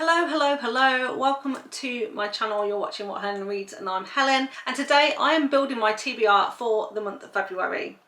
Hello, hello, hello. Welcome to my channel. You're watching What Helen Reads and I'm Helen. And today I am building my TBR for the month of February.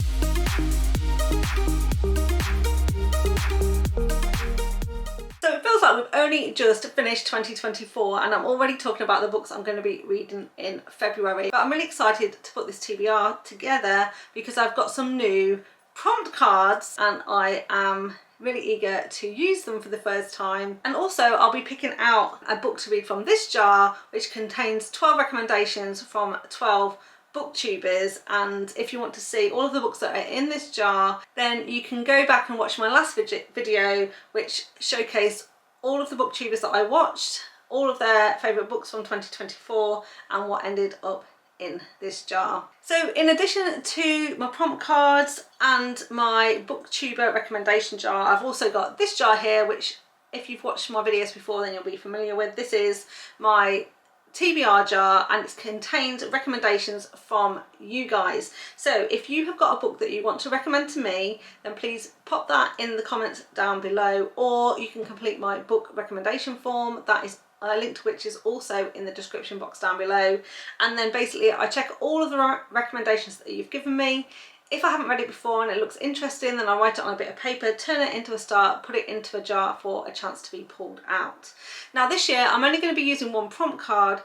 So it feels like we've only just finished 2024 and I'm already talking about the books I'm going to be reading in February. But I'm really excited to put this TBR together because I've got some new prompt cards and I am really eager to use them for the first time. And also I'll be picking out a book to read from this jar which contains 12 recommendations from 12 booktubers, and if you want to see all of the books that are in this jar then you can go back and watch my last video which showcased all of the booktubers that I watched, all of their favourite books from 2024 and what ended up in this jar. So in addition to my prompt cards and my booktuber recommendation jar, I've also got this jar here which if you've watched my videos before then you'll be familiar with. This is my TBR jar and it contains recommendations from you guys. So if you have got a book that you want to recommend to me then please pop that in the comments down below, or you can complete my book recommendation form. That is a link to which is also in the description box down below, and then basically I check all of the recommendations that you've given me. If I haven't read it before and it looks interesting then I'll write it on a bit of paper, turn it into a star, put it into a jar for a chance to be pulled out. Now this year I'm only going to be using one prompt card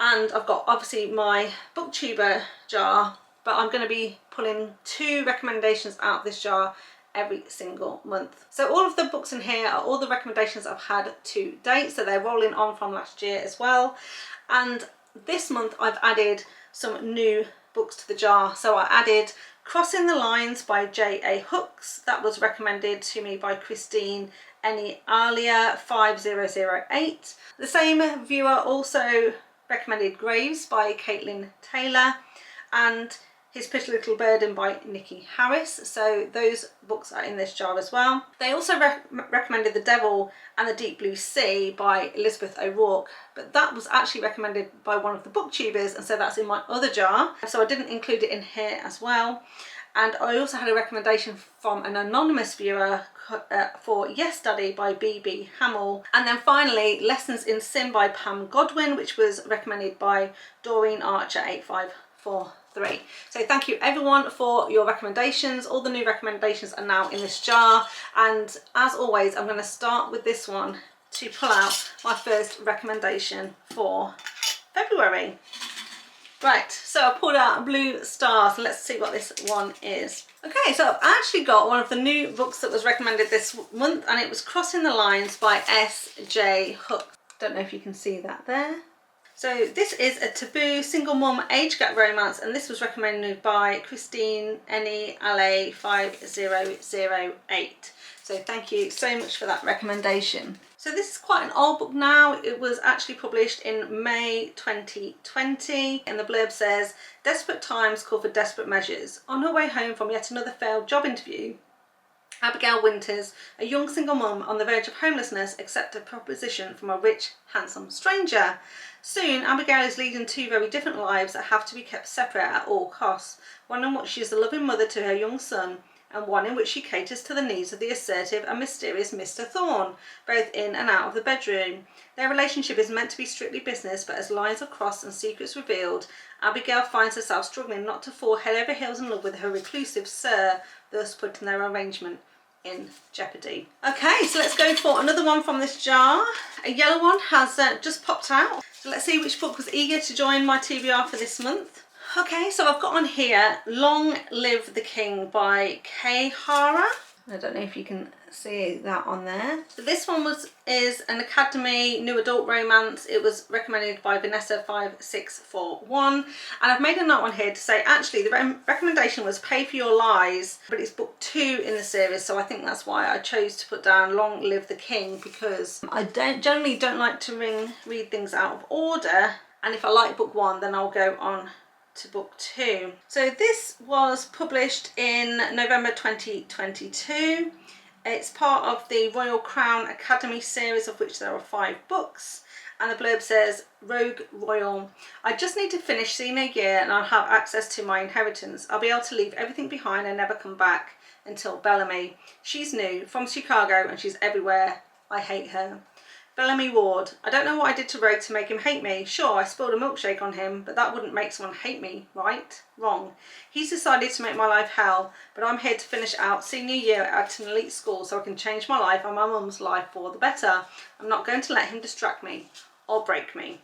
and I've got obviously my booktuber jar, but I'm going to be pulling 2 recommendations out of this jar every single month. So all of the books in here are all the recommendations I've had to date, so they're rolling on from last year as well. And this month I've added some new books to the jar. So I added Crossing the Lines by J.A. Hooks. That was recommended to me by Christine Alia 5008. The same viewer also recommended Graves by Caitlin Taylor and His Pretty Little Burden by Nikki Harris. So those books are in this jar as well. They also recommended The Devil and the Deep Blue Sea by Elizabeth O'Rourke, but that was actually recommended by one of the booktubers and so that's in my other jar. So I didn't include it in here as well. And I also had a recommendation from an anonymous viewer for Yes Daddy by B.B. Hamill. And then finally Lessons in Sin by Pam Godwin, which was recommended by Doreen Archer 8543. So thank you everyone for your recommendations. All the new recommendations are now in this jar, and as always I'm going to start with this one to pull out my first recommendation for February. Right, so I pulled out a Blue Star, so let's see what this one is. Okay, so I've actually got one of the new books that was recommended this month and it was Crossing the Lines by S.J. Hook. Don't know if you can see that there. So this is a taboo single mum age gap romance and this was recommended by Christine Alia 5008. So thank you so much for that recommendation. So this is quite an old book now. It was actually published in May 2020 and the blurb says, "Desperate times call for desperate measures. On her way home from yet another failed job interview, Abigail Winters, a young single mum on the verge of homelessness, accepted a proposition from a rich, handsome stranger. Soon, Abigail is leading 2 very different lives that have to be kept separate at all costs. One in which she is a loving mother to her young son, and one in which she caters to the needs of the assertive and mysterious Mr. Thorne, both in and out of the bedroom. Their relationship is meant to be strictly business, but as lines are crossed and secrets revealed, Abigail finds herself struggling not to fall head over heels in love with her reclusive Sir, thus putting their arrangement in jeopardy." Okay, so let's go for another one from this jar. A yellow one has just popped out. So let's see which book was eager to join my TBR for this month. Okay, so I've got on here Long Live the King by Hara. I don't know if you can see that on there. So this one is an Academy new adult romance. It was recommended by Vanessa 5641 and I've made a note on here to say actually the recommendation was Pay for Your Lies, but it's book 2 in the series, so I think that's why I chose to put down Long Live the King, because I generally don't like to read things out of order, and if I like book 1 then I'll go on to book 2. So this was published in November 2022. It's part of the Royal Crown Academy series, of which there are 5 books, and the blurb says, "Rogue Royal, I just need to finish senior year and I'll have access to my inheritance. I'll be able to leave everything behind and never come back until Bellamy. She's new, from Chicago, and she's everywhere. I hate her. Bellamy Ward. I don't know what I did to Ray to make him hate me. Sure, I spilled a milkshake on him, but that wouldn't make someone hate me, right? Wrong. He's decided to make my life hell, but I'm here to finish out senior year at an elite school so I can change my life and my mum's life for the better. I'm not going to let him distract me or break me.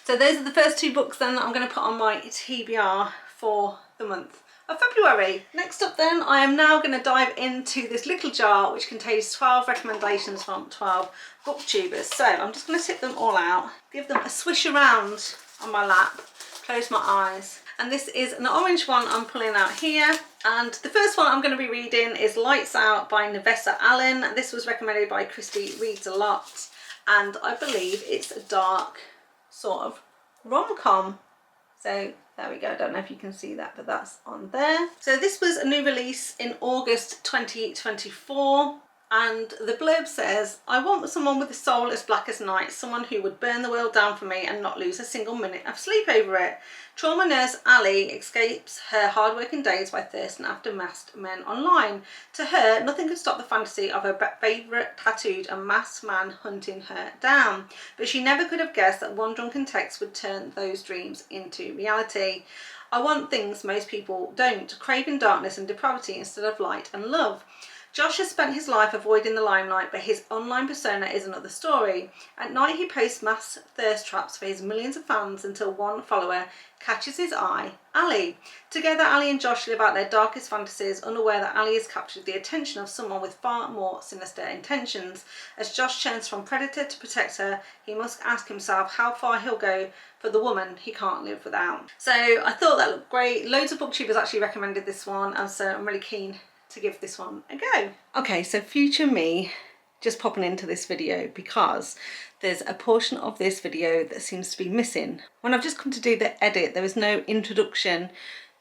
So those are the first 2 books then that I'm going to put on my TBR for the month of February. Next up then, I am now going to dive into this little jar which contains 12 recommendations from 12 booktubers. So I'm just going to tip them all out, give them a swish around on my lap, close my eyes. And this is an orange one I'm pulling out here. And the first one I'm going to be reading is Lights Out by Navessa Allen. This was recommended by Kresley Reads a Lot. And I believe it's a dark sort of rom-com. So there we go, I don't know if you can see that, but that's on there. So this was a new release in August 2024. And the blurb says, I want someone with a soul as black as night, someone who would burn the world down for me and not lose a single minute of sleep over it. Trauma nurse Ali escapes her hard-working days by thirsting after masked men online. To her, nothing could stop the fantasy of her favourite tattooed and masked man hunting her down. But she never could have guessed that one drunken text would turn those dreams into reality. I want things most people don't, craving darkness and depravity instead of light and love. Josh has spent his life avoiding the limelight, but his online persona is another story. At night he posts mass thirst traps for his millions of fans until one follower catches his eye, Ali. Together Ali and Josh live out their darkest fantasies, unaware that Ali has captured the attention of someone with far more sinister intentions. As Josh turns from predator to protector, he must ask himself how far he'll go for the woman he can't live without. So I thought that looked great. Loads of booktubers actually recommended this one, and so I'm really keen to give this one a go. Okay, so future me just popping into this video because there's a portion of this video that seems to be missing. When I've just come to do the edit, there was no introduction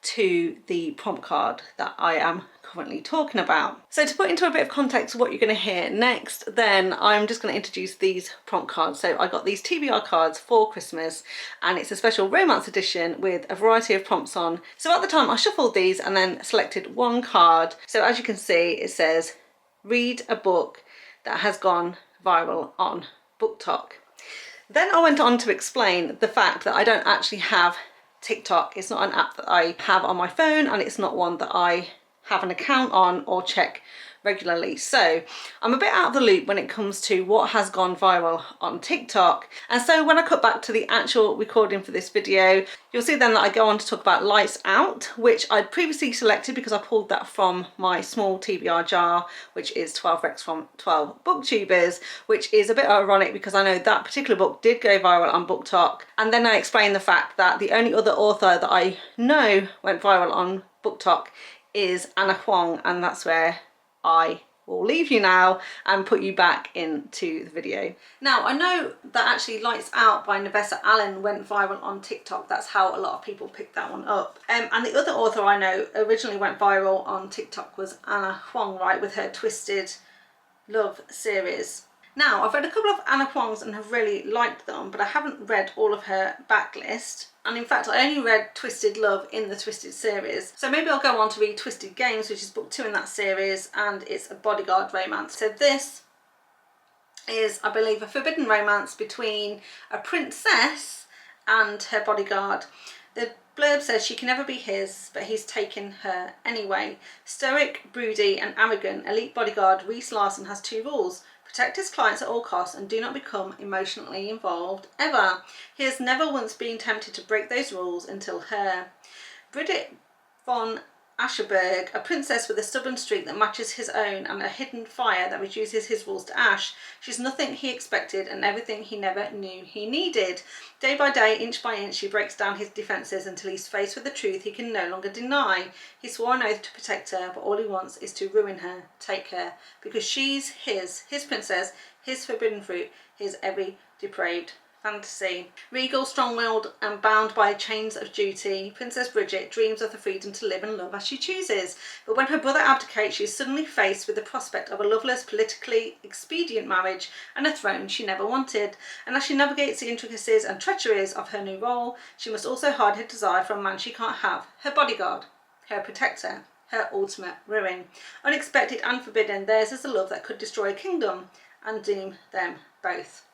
to the prompt card that I am currently talking about. So to put into a bit of context of what you're going to hear next, then I'm just going to introduce these prompt cards. So I got these TBR cards for Christmas, and it's a special romance edition with a variety of prompts on. So at the time I shuffled these and then selected one card. So as you can see, it says read a book that has gone viral on BookTok. Then I went on to explain the fact that I don't actually have TikTok. It's not an app that I have on my phone, and it's not one that I have an account on or check regularly. So I'm a bit out of the loop when it comes to what has gone viral on TikTok. And so when I cut back to the actual recording for this video, you'll see then that I go on to talk about Lights Out, which I'd previously selected because I pulled that from my small TBR jar, which is 12 recs from 12 booktubers, which is a bit ironic because I know that particular book did go viral on BookTok. And then I explained the fact that the only other author that I know went viral on BookTok is Huang, and that's where I will leave you now and put you back into the video. Now I know that actually Lights Out by Navessa Allen went viral on TikTok. That's how a lot of people picked that one up. And the other author I know originally went viral on TikTok was Huang, right, with her Twisted Love series. Now I've read a couple of Huang's and have really liked them, but I haven't read all of her backlist. And in fact, I only read Twisted Love in the Twisted series. So maybe I'll go on to read Twisted Games, which is book 2 in that series, and it's a bodyguard romance. So this is, I believe, a forbidden romance between a princess and her bodyguard. The blurb says she can never be his, but he's taken her anyway. Stoic, broody and arrogant elite bodyguard Reese Larson has 2 rules. Protect his clients at all costs and do not become emotionally involved ever. He has never once been tempted to break those rules until her. Bridget von Ascherberg, a princess with a stubborn streak that matches his own and a hidden fire that reduces his rules to ash. She's nothing he expected and everything he never knew he needed. Day by day, inch by inch, she breaks down his defences until he's faced with the truth he can no longer deny. He swore an oath to protect her, but all he wants is to ruin her, take her, because she's his princess, his forbidden fruit, his every depraved fantasy. Regal, strong-willed and bound by chains of duty, Princess Bridget dreams of the freedom to live and love as she chooses. But when her brother abdicates, she is suddenly faced with the prospect of a loveless, politically expedient marriage and a throne she never wanted. And as she navigates the intricacies and treacheries of her new role, she must also hide her desire for a man she can't have, her bodyguard, her protector, her ultimate ruin. Unexpected and forbidden, theirs is a love that could destroy a kingdom and doom them both.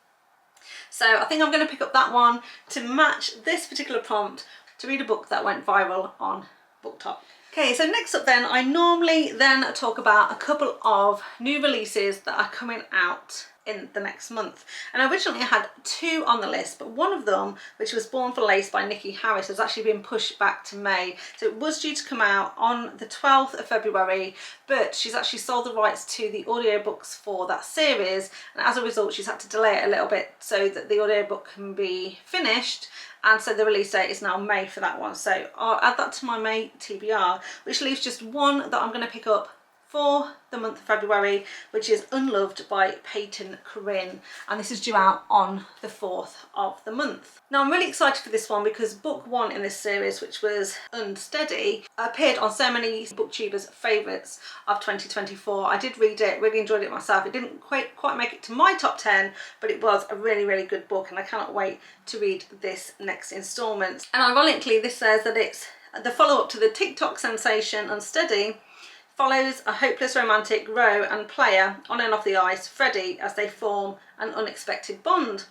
So I think I'm going to pick up that one to match this particular prompt, to read a book that went viral on BookTok. Okay, so next up then, I normally then talk about a couple of new releases that are coming out in the next month. And originally I had 2 on the list, but one of them, which was Born for Lace by Nikki Harris, has actually been pushed back to May. So it was due to come out on the 12th of February, but she's actually sold the rights to the audiobooks for that series, and as a result she's had to delay it a little bit so that the audiobook can be finished, and so the release date is now May for that one. So I'll add that to my May TBR, which leaves just one that I'm going to pick up for the month of February, which is Unloved by Peyton, Corinne, and this is due out on the 4th of the month. Now I'm really excited for this one because book 1 in this series, which was Unsteady, appeared on so many booktubers' favourites of 2024. I did read it, really enjoyed it myself. It didn't quite make it to my top 10, but it was a really good book, and I cannot wait to read this next instalment. And ironically, this says that it's the follow-up to the TikTok sensation Unsteady, follows a hopeless romantic Ro and player on and off the ice, Freddie, as they form an unexpected bond.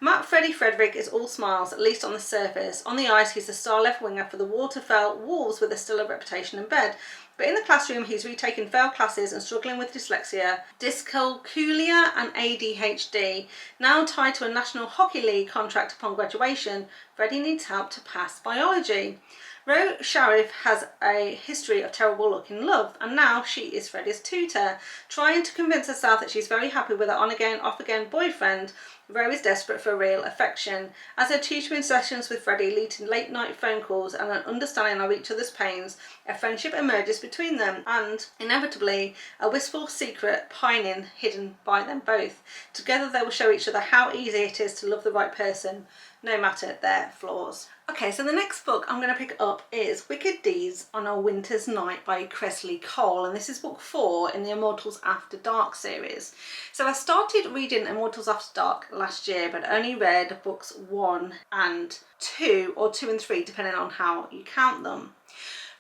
Matt Freddie Frederick is all smiles, at least on the surface. On the ice, he's the star left winger for the Waterfell Wolves with a stellar reputation in bed. But in the classroom, he's retaken failed classes and struggling with dyslexia, dyscalculia and ADHD. Now tied to a National Hockey League contract upon graduation, Freddie needs help to pass biology. Ro Sharif has a history of terrible luck in love, and now she is Freddie's tutor. Trying to convince herself that she's very happy with her on-again, off-again boyfriend, Ro is desperate for real affection. As her tutoring sessions with Freddie lead to late-night phone calls and an understanding of each other's pains, a friendship emerges between them, and, inevitably, a wistful secret pining hidden by them both. Together they will show each other how easy it is to love the right person, no matter their flaws. Okay, so the next book I'm going to pick up is Wicked Deeds on a Winter's Night by Kresley, and this is book 4 in the Immortals After Dark series. So I started reading Immortals After Dark last year, but only read books 1 and 2, or 2 and 3 depending on how you count them.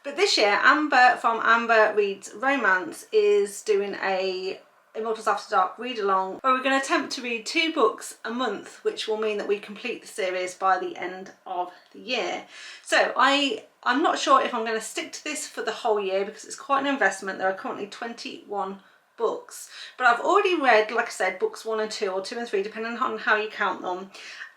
But this year, Amber from Amber Reads Romance is doing a Immortals After Dark read along, where we're going to attempt to read 2 books a month, which will mean that we complete the series by the end of the year. So I'm not sure if I'm going to stick to this for the whole year because it's quite an investment. There are currently 21 books, but I've already read, like I said, books 1 and 2, or 2 and 3 depending on how you count them.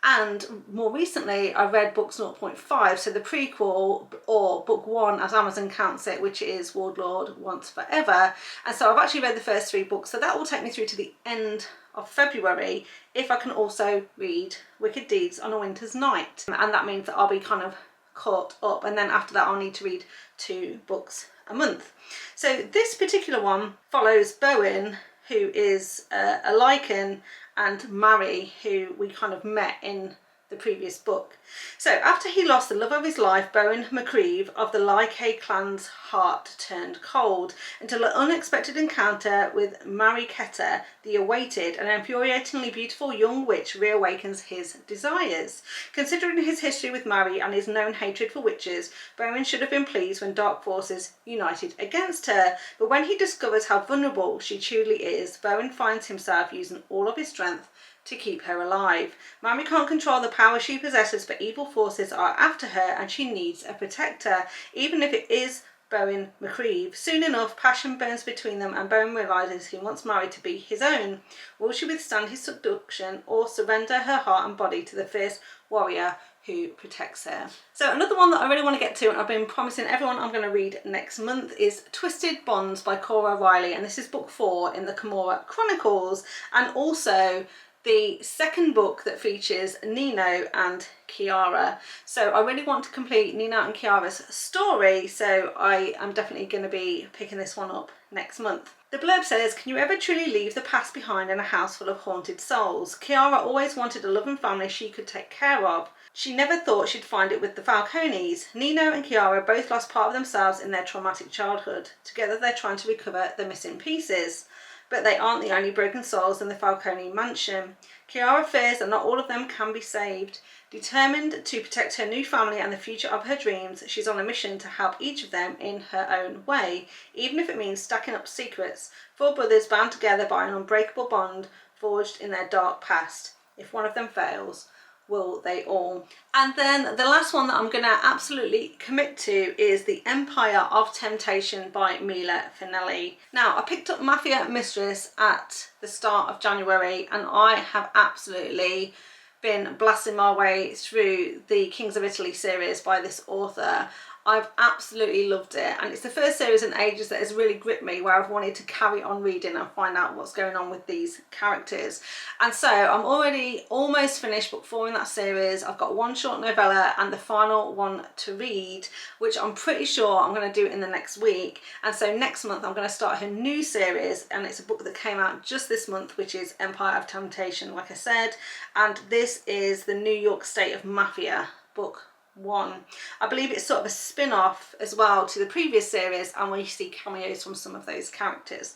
And more recently I read books 0.5, so the prequel, or book 1 as Amazon counts it, which is Warlord Once Forever. And so I've actually read the first 3 books, so that will take me through to the end of February if I can also read Wicked Deeds on a Winter's Night. And that means that I'll be kind of caught up, and then after that I'll need to read 2 books a month. So this particular one follows Bowen, who is a Lycan, and Mary, who we kind of met in the previous book. So after he lost the love of his life, Bowen McCreeve of the Lycae clan's heart turned cold until an unexpected encounter with Mary Ketter, the awaited and infuriatingly beautiful young witch, reawakens his desires. Considering his history with Mary and his known hatred for witches, Bowen should have been pleased when dark forces united against her, but when he discovers how vulnerable she truly is, Bowen finds himself using all of his strength to keep her alive. Mary can't control the power she possesses, but evil forces are after her and she needs a protector, even if it is Bowen McCreeve. Soon enough, passion burns between them and Bowen realises he wants Mary to be his own. Will she withstand his seduction or surrender her heart and body to the fierce warrior who protects her? So another one that I really want to get to, and I've been promising everyone I'm going to read next month, is Twisted Bonds by Cora Reilly, and this is book 4 in the Kimura Chronicles, and also the second book that features Nino and Kiara. So I really want to complete Nino and Kiara's story, so I am definitely going to be picking this one up next month. The blurb says, "Can you ever truly leave the past behind in a house full of haunted souls? Kiara always wanted a loving family she could take care of. She never thought she'd find it with the Falcones. Nino and Kiara both lost part of themselves in their traumatic childhood. Together they're trying to recover the missing pieces. But they aren't the only broken souls in the Falcone mansion. Kiara fears that not all of them can be saved. Determined to protect her new family and the future of her dreams, she's on a mission to help each of them in her own way, even if it means stacking up secrets. 4 brothers bound together by an unbreakable bond forged in their dark past. If one of them fails, will they all? And then the last one that I'm gonna absolutely commit to is The Empire of Temptation by Mila Finelli. Now, I picked up Mafia Mistress at the start of January, and I have absolutely been blasting my way through the Kings of Italy series by this author. I've absolutely loved it, and it's the first series in ages that has really gripped me, where I've wanted to carry on reading and find out what's going on with these characters. And so I'm already almost finished book 4 in that series. I've got one short novella and the final one to read, which I'm pretty sure I'm going to do in the next week. And so next month I'm going to start her new series, and it's a book that came out just this month, which is Empire of Temptation, like I said, and this is the New York State of Mafia, book 1. I believe it's sort of a spin-off as well to the previous series, and we see cameos from some of those characters.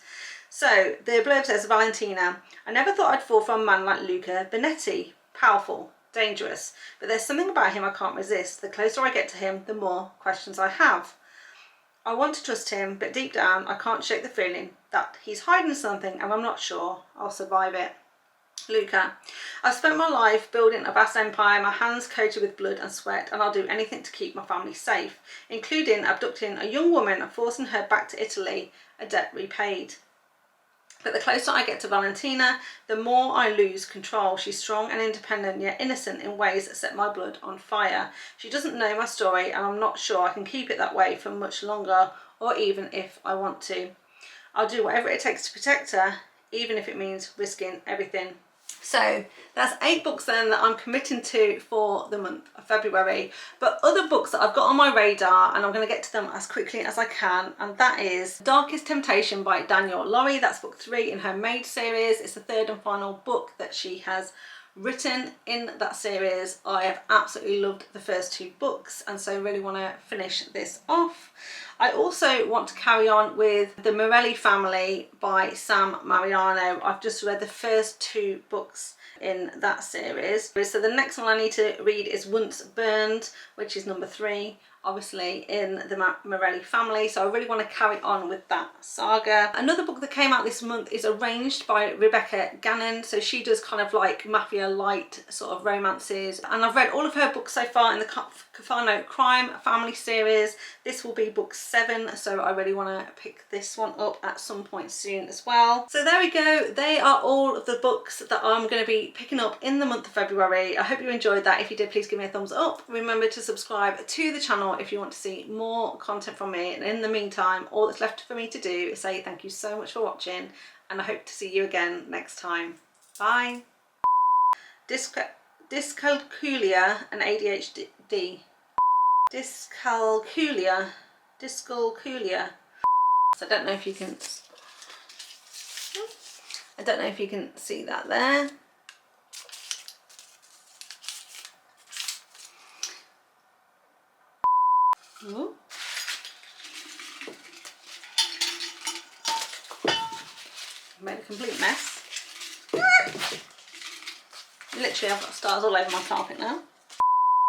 So the blurb says, Valentina, I never thought I'd fall for a man like Luca Benetti. Powerful, dangerous, but there's something about him I can't resist. The closer I get to him, the more questions I have. I want to trust him, but deep down I can't shake the feeling that he's hiding something, and I'm not sure I'll survive it. Luca, I've spent my life building a vast empire, my hands coated with blood and sweat, and I'll do anything to keep my family safe, including abducting a young woman and forcing her back to Italy, a debt repaid. But the closer I get to Valentina, the more I lose control. She's strong and independent, yet innocent in ways that set my blood on fire. She doesn't know my story, and I'm not sure I can keep it that way for much longer, or even if I want to. I'll do whatever it takes to protect her, even if it means risking everything. So that's 8 books then that I'm committing to for the month of February. But other books that I've got on my radar, and I'm going to get to them as quickly as I can, and that is Darkest Temptation by Danielle Laurie. That's book 3 in her Maid series. It's the 3rd and final book that she has written in that series. I have absolutely loved the first 2 books, and so really want to finish this off. I also want to carry on with The Morelli Family by Sam Mariano. I've just read the first 2 books in that series. So the next one I need to read is Once Burned, which is number 3, obviously in the Morelli family. So I really want to carry on with that saga. Another book that came out this month is Arranged by Rebecca Gannon. So she does kind of like mafia light sort of romances, and I've read all of her books so far in the Cafano Crime Family series. This will be book 7, so I really want to pick this one up at some point soon as well. So there we go. They are all of the books that I'm going to be picking up in the month of February. I hope you enjoyed that. If you did, please give me a thumbs up. Remember to subscribe to the channel if you want to see more content from me, and in the meantime all that's left for me to do is say thank you so much for watching, and I hope to see you again next time. Bye. Dyscalculia and ADHD. Dyscalculia. So I don't know if you can see that there. Ooh. Made a complete mess. Literally, I've got stars all over my carpet now.